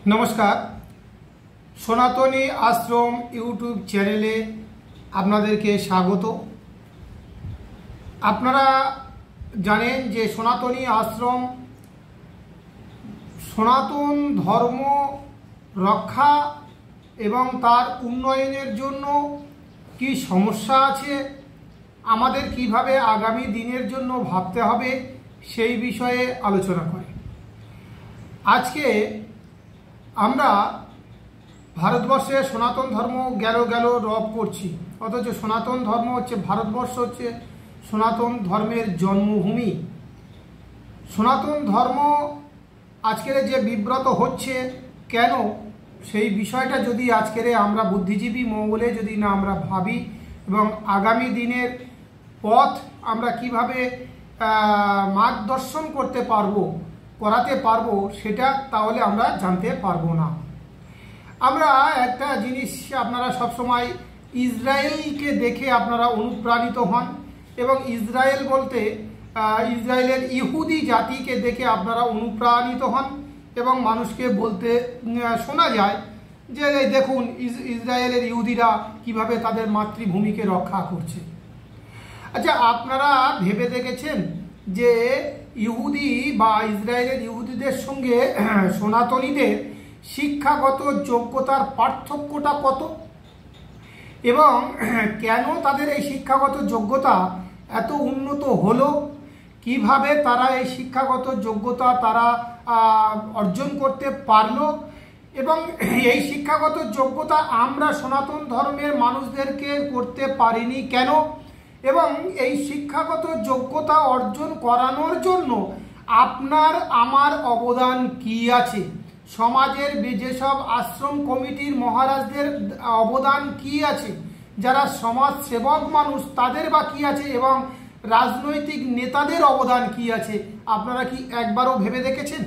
নমস্কার, সনাতনী আশ্রম ইউটিউব চ্যানেলে আপনাদেরকে স্বাগত। আপনারা জানেন যে সনাতনী আশ্রম সনাতন ধর্ম রক্ষা এবং তার উন্নয়নের জন্য কি সমস্যা আছে, আমাদের কিভাবে আগামী দিনের জন্য ভাবতে হবে সেই বিষয়ে আলোচনা করে। আজকে আমরা ভারতবর্ষে সনাতন ধর্ম গেল রব করছি, অথচ সনাতন ধর্ম হচ্ছে, ভারতবর্ষ হচ্ছে সনাতন ধর্মের জন্মভূমি। সনাতন ধর্ম আজকের যে বিব্রত হচ্ছে কেন, সেই বিষয়টা যদি আজকের আমরা বুদ্ধিজীবী মহলে যদি না আমরা ভাবি এবং আগামী দিনের পথ আমরা কিভাবে মার্গদর্শন করাতে পারবো সেটা তাহলে আমরা জানতে পারবো না। আমরা একটা জিনিস, আপনারা সবসময় ইসরায়েলকে দেখে আপনারা অনুপ্রাণিত হন এবং ইসরায়েল বলতে ইসরায়েলের ইহুদি জাতিকে দেখে আপনারা অনুপ্রাণিত হন এবং মানুষকে বলতে শোনা যায় যে দেখুন ইসরায়েলের ইহুদিরা কিভাবে তাদের মাতৃভূমিকে রক্ষা করছে। আচ্ছা, আপনারা ভেবে দেখেছেন যে ইহুদি বা ইসরায়েলের ইহুদিদের সঙ্গে সনাতনীদের শিক্ষাগত যোগ্যতার পার্থক্যটা কত এবং কেন তাদের এই শিক্ষাগত যোগ্যতা এত উন্নত হলো, কিভাবে তারা এই শিক্ষাগত যোগ্যতা তারা অর্জন করতে পারলো এবং এই শিক্ষাগত যোগ্যতা আমরা সনাতন ধর্মের মানুষদেরকে করতে পারিনি কেন, এবং এই শিক্ষাগত যোগ্যতা অর্জন করানোর জন্য আপনার আমার অবদান কি আছে, সমাজের যেসব আশ্রম কমিটির মহারাজদের অবদান কি আছে, যারা সমাজ সেবক মানুষ তাদের বা কি আছে, এবং রাজনৈতিক নেতাদের অবদান কি আছে, আপনারা কি একবারও ভেবে দেখেছেন?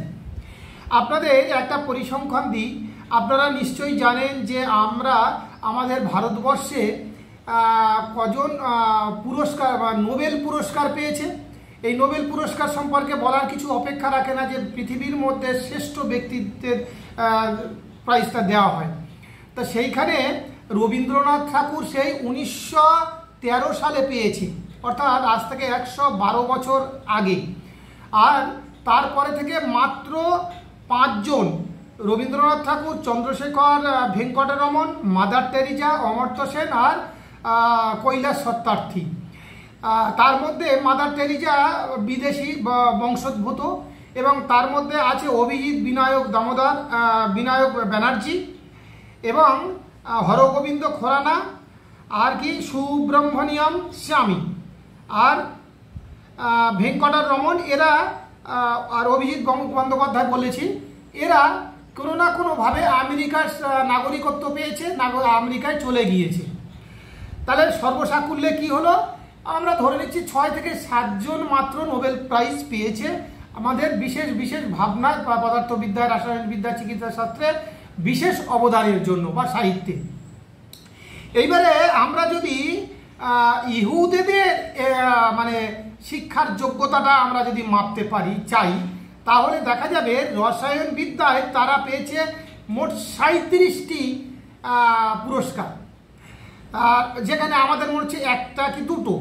আপনাদের একটা পরিসংখ্যান দিই। আপনারা নিশ্চয়ই জানেন যে আমরা আমাদের ভারতবর্ষে কজন পুরস্কার বা নোবেল পুরস্কার পেয়েছে। এই নোবেল পুরস্কার সম্পর্কে বলার কিছু অপেক্ষা রাখে না যে পৃথিবীর মধ্যে শ্রেষ্ঠ ব্যক্তিত্বের প্রাইজটা দেওয়া হয়। তা সেইখানে রবীন্দ্রনাথ ঠাকুর সেই 1913 সালে পেয়েছে, অর্থাৎ আজ থেকে 112 বছর আগে। আর তারপরে থেকে মাত্র 5 জন, রবীন্দ্রনাথ ঠাকুর, চন্দ্রশেখর ভেঙ্কটরমন, মাদার টেরিজা, অমর্ত্য সেন আর কৈলাস সত্যার্থী। তার মধ্যে মাদার টেরিজা বিদেশি বংশোদ্ভূত এবং তার মধ্যে আছে অভিজিৎ বিনায়ক ব্যানার্জি এবং হরগোবিন্দ খোরানা আর কি সুব্রহ্মণ্যম স্বামী আর ভেঙ্কটরমন, এরা আর অভিজিৎ বন্দ্যোপাধ্যায় বলেছি, এরা কোনো না কোনোভাবে আমেরিকার নাগরিকত্ব পেয়েছে, আমেরিকায় চলে গিয়েছে। তাহলে সর্বসাকুল্যে কি হলো, আমরা ধরে নিচ্ছি 6 থেকে 7 জন মাত্র নোবেল প্রাইজ পেয়েছে আমাদের বিশেষ বিশেষ ভাবনা, পদার্থবিদ্যা, রাসায়নিকবিদ্যা, চিকিৎসা শাস্ত্রে বিশেষ অবদানের জন্য বা সাহিত্যে। এইবারে আমরা যদি ইহুদিদের মানে শিক্ষার যোগ্যতাটা আমরা যদি মাপতে চাই তাহলে দেখা যাবে রসায়ন বিদ্যায় তারা পেয়েছে মোট 37টি পুরস্কার, যেখানে আমাদের মনে হচ্ছে একটা কি দুটো।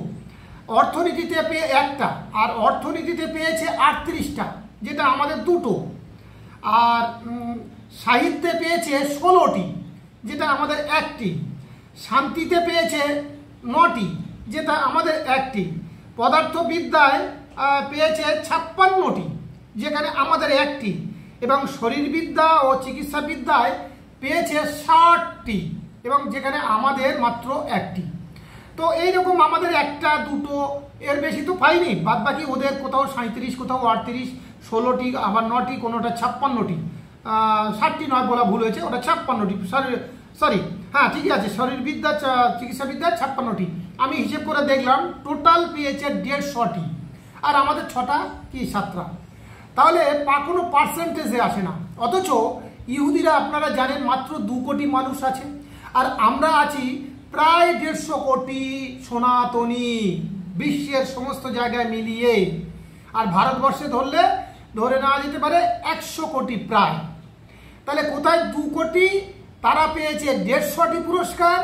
অর্থনীতিতে পেয়ে একটা, আর অর্থনীতিতে পেয়েছে 38টা, যেটা আমাদের দুটো। আর সাহিত্যে পেয়েছে 16টি, যেটা আমাদের একটি। শান্তিতে পেয়েছে 9টি, যেটা আমাদের একটি। পদার্থবিদ্যায় পেয়েছে 56টি, যেখানে আমাদের একটি। এবং শরীরবিদ্যা ও চিকিৎসাবিদ্যায় পেয়েছে 60টি, এবং যেখানে আমাদের মাত্র একটি। তো এইরকম আমাদের একটা দুটো, এর বেশি তো পাইনি। বাদ বাকি ওদের কোথাও 37, কোথাও 38, 16টি, আবার 9টি, কোনোটা 56টি, 60টি নয় বলা ভুল হয়েছে, ওটা 56টি, সরি হ্যাঁ ঠিকই আছে। শরীরবিদ্যা চিকিৎসাবিদ্যা 56টি, আমি হিসেব করে দেখলাম টোটাল পেয়েছে 150টি, আর আমাদের 6টা কি 7টা। তাহলে কোনো পার্সেন্টেজে আসে না। অথচ ইহুদিরা আপনারা জানেন মাত্র 2 কোটি মানুষ আছে, আর আমরা আছি প্রায় 150 কোটি সনাতনী বিশ্বের সমস্ত জায়গায় মিলিয়ে। আর ভারতবর্ষে ধরে নেওয়া যেতে পারে 100 কোটি প্রায়। তাহলে কোথায় 2 কোটি, তারা পেয়েছে 150টি পুরস্কার,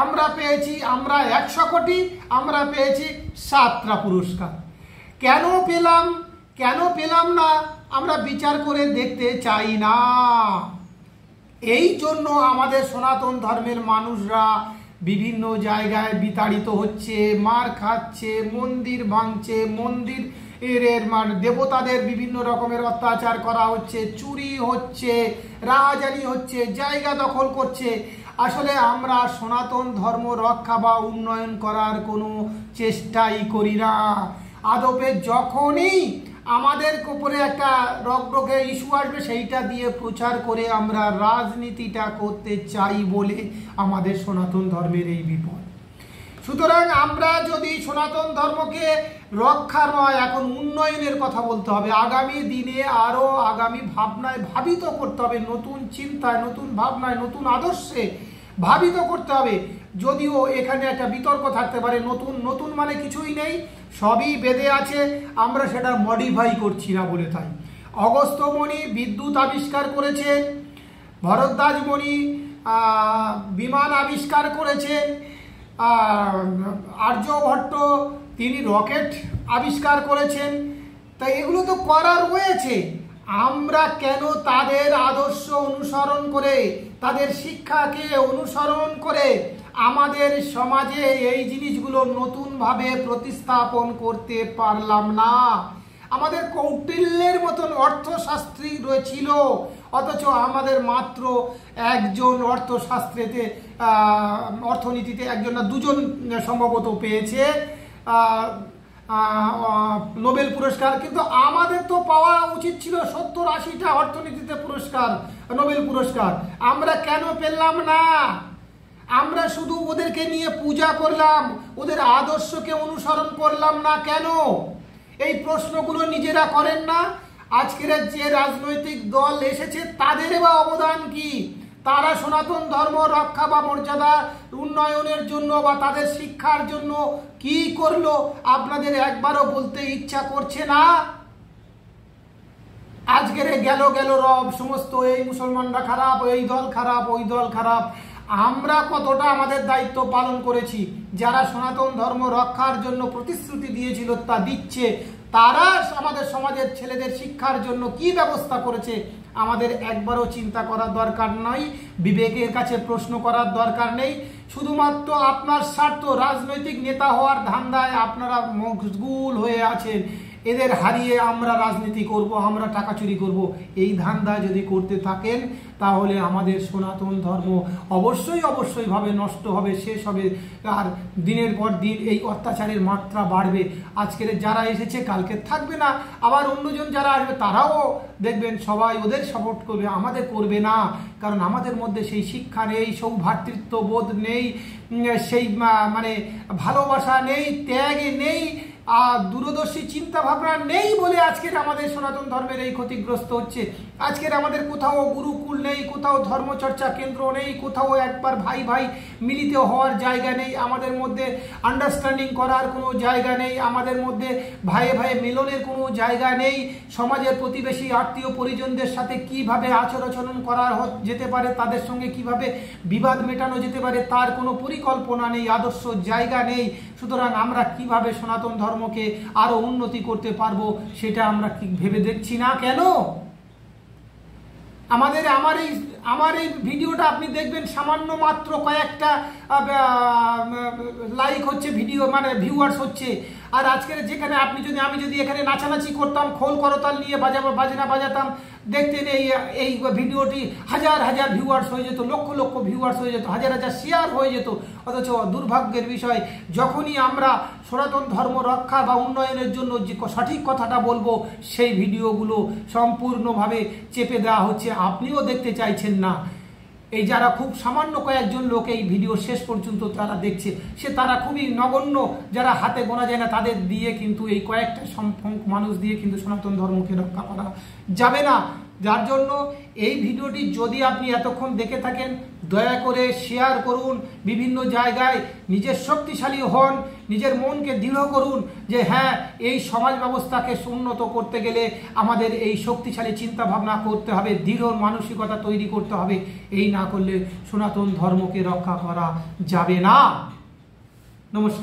আমরা পেয়েছি 100 কোটি, আমরা পেয়েছি 7টা পুরস্কার। কেন পেলাম না আমরা বিচার করে দেখতে চাই না। এই জন্য আমাদের সনাতন ধর্মের মানুষরা বিভিন্ন জায়গায় বিতাড়িত হচ্ছে, মার খাচ্ছে, মন্দির ভাঙছে, মন্দির দেবতাদের বিভিন্ন রকমের অত্যাচার করা হচ্ছে, চুরি হচ্ছে, রাহাজানি হচ্ছে, জায়গা দখল করছে। আসলে আমরা সনাতন ধর্ম রক্ষা বা উন্নয়ন করার কোনো চেষ্টাই করি না। আদপে যখনই আমাদের উপরে একটা রকরকে ইস্যু আসবে সেইটা দিয়ে প্রচার করে আমরা রাজনীতিটা করতে চাই বলে আমাদের সনাতন ধর্মের এই বিপদ। সুতরাং আমরা যদি সনাতন ধর্মকে রক্ষা নয়, এখন উন্নয়নের কথা বলতে হবে। আগামী দিনে আরও আগামী ভাবনায় ভাবিত করতে হবে, নতুন চিন্তায়, নতুন ভাবনায়, নতুন আদর্শে ভাবিত করতে হবে। যদিও এখানে একটা বিতর্ক থাকতে পারে, নতুন মানে কিছুই নেই, সবই বেদে আছে, আমরা সেটা মডিফাই করছি না বলে। তাই অগস্ত্যমণি বিদ্যুৎ আবিষ্কার করেছেন, ভরদ্বাজমণি বিমান আবিষ্কার করেছেন, আর্যভট্ট তিনি রকেট আবিষ্কার করেছেন। তাই এগুলো তো করা রয়েছে। আমরা কেন তাদের আদর্শ অনুসরণ করে, তাদের শিক্ষাকে অনুসরণ করে আমাদের সমাজে এই জিনিসগুলো নতুনভাবে প্রতিস্থাপন করতে পারলাম না? আমাদের কৌটিল্যের মতন অর্থশাস্ত্রী রয়েছিল, অথচ আমাদের মাত্র একজন অর্থশাস্ত্রেতে অর্থনীতিতে একজন না দুজন সম্ভবত পেয়েছে নোবেল পুরস্কার। কিন্তু আমাদের তো পাওয়া উচিত ছিল 70-80টা অর্থনীতিতে পুরস্কার, নোবেল পুরস্কার। আমরা কেন পেলাম না? আমরা শুধু ওদেরকে নিয়ে পূজা করলাম, ওদের আদর্শকে অনুসরণ করলাম না কেন? এই প্রশ্নগুলো নিজেরা করেন না? আজকের যে রাজনৈতিক দল এসেছে তাদের বা অবদান কি? তারা সনাতন ধর্ম রক্ষা বা মর্যাদা উন্নয়নের জন্য বা তাদের শিক্ষার জন্য কি করলো আপনাদের একবারও বলতে ইচ্ছা করছে না? আজকের গেল রব সমস্ত এই মুসলমানরা খারাপ, এই দল খারাপ, ওই দল খারাপ। আমরা কতটা আমাদের দায়িত্ব পালন করেছি? যারা সনাতন ধর্ম রক্ষার জন্য প্রতিশ্রুতি দিয়েছিল তা দিচ্ছে, তারা আমাদের সমাজের ছেলেদের শিক্ষার জন্য কি ব্যবস্থা করেছে আমাদের একবারও চিন্তা করার দরকার নয়, বিবেকের কাছে প্রশ্ন করার দরকার নেই। শুধুমাত্র আপনার স্বার্থ, রাজনৈতিক নেতা হওয়ার ধান্দায় আপনারা মশগুল হয়ে আছেন। এদের হারিয়ে আমরা রাজনীতি করব, আমরা টাকা চুরি করব, এই ধান্দা যদি করতে থাকেন তাহলে আমাদের সনাতন ধর্ম অবশ্যই ভাবে নষ্ট হবে, শেষ হবে। আর দিনের পর দিন এই অত্যাচারের মাত্রা বাড়বে। আজকের যারা এসেছে কালকে থাকবে না, আবার অন্যজন যারা আসবে তারাও দেখবেন সবাই ওদের সাপোর্ট করবে, আমাদের করবে না। কারণ আমাদের মধ্যে সেই শিক্ষা নেই, সৌভ্রাতৃত্ববোধ নেই, সেই মানে ভালোবাসা নেই, ত্যাগ নেই, দূরদর্শী চিন্তা ভাবনা নেই বলে আজকের আমাদের সনাতন ধর্মের এই ক্ষতিগ্রস্ত হচ্ছে। আজকের আমাদের কোথাও গুরুকুল নেই, কোথাও ধর্মচর্চা কেন্দ্র নেই, কোথাও একবার ভাই মিলিত হওয়ার জায়গা নেই, আমাদের মধ্যে আন্ডারস্ট্যান্ডিং করার কোনো জায়গা নেই, আমাদের মধ্যে ভাইয়ে মিলনের কোনো জায়গা নেই। সমাজের প্রতিবেশী আত্মীয় পরিজনদের সাথে কিভাবে আচরণ করা যেতে পারে, তাদের সঙ্গে কিভাবে বিবাদ মেটানো যেতে পারে তার কোনো পরিকল্পনা নেই, আদর্শ জায়গা নেই। সুতরাং আমরা কিভাবে সনাতন ধর্মকে আরো উন্নতি করতে পারবো সেটা আমরা কি ভেবে দেখছি না কেন? আমার এই ভিডিওটা আপনি দেখবেন সামান্য মাত্র কয়েকটা লাইক হচ্ছে, ভিডিও মানে ভিউয়ার্স হচ্ছে। আর আজকের যেখানে আমি যদি এখানে নাচানাচি করতাম, খোল করতাল নিয়ে বাজনা বাজাতাম, দেখতেন এই ভিডিওটি হাজার ভিউয়ার্স হয়ে যেত, লক্ষ ভিউয়ার্স হয়ে যেত, হাজার শেয়ার হয়ে যেত। অথচ দুর্ভাগ্যের বিষয়, যখনই আমরা সনাতন ধর্ম রক্ষা বা উন্নয়নের জন্য যে সঠিক কথাটা বলবো সেই ভিডিওগুলো সম্পূর্ণভাবে চেপে দেওয়া হচ্ছে, আপনিও দেখতে চাইছেন না। এই যারা খুব সামান্য কয়েকজন লোক এই ভিডিও শেষ পর্যন্ত তারা দেখছে, তারা খুবই নগণ্য, যারা হাতে গোনা যায় না, তাদের দিয়ে কিন্তু এই কয়েকটা সংখ্যক মানুষ দিয়ে কিন্তু সনাতন ধর্মকে রক্ষা করা যাবে না। যার জন্য এই ভিডিওটি যদি আপনি এতক্ষণ দেখে থাকেন, দয়া করে শেয়ার করুন, বিভিন্ন জায়গায় নিজের শক্তিশালী হন, নিজের মনকে দৃঢ় করুন যে হ্যাঁ, এই সমাজ ব্যবস্থাকে উন্নত করতে গেলে আমাদের এই শক্তিশালী চিন্তা ভাবনা করতে হবে, দৃঢ় মানসিকতা তৈরি করতে হবে। এই না করলে সনাতন ধর্মকে রক্ষা করা যাবে না। নমস্কার।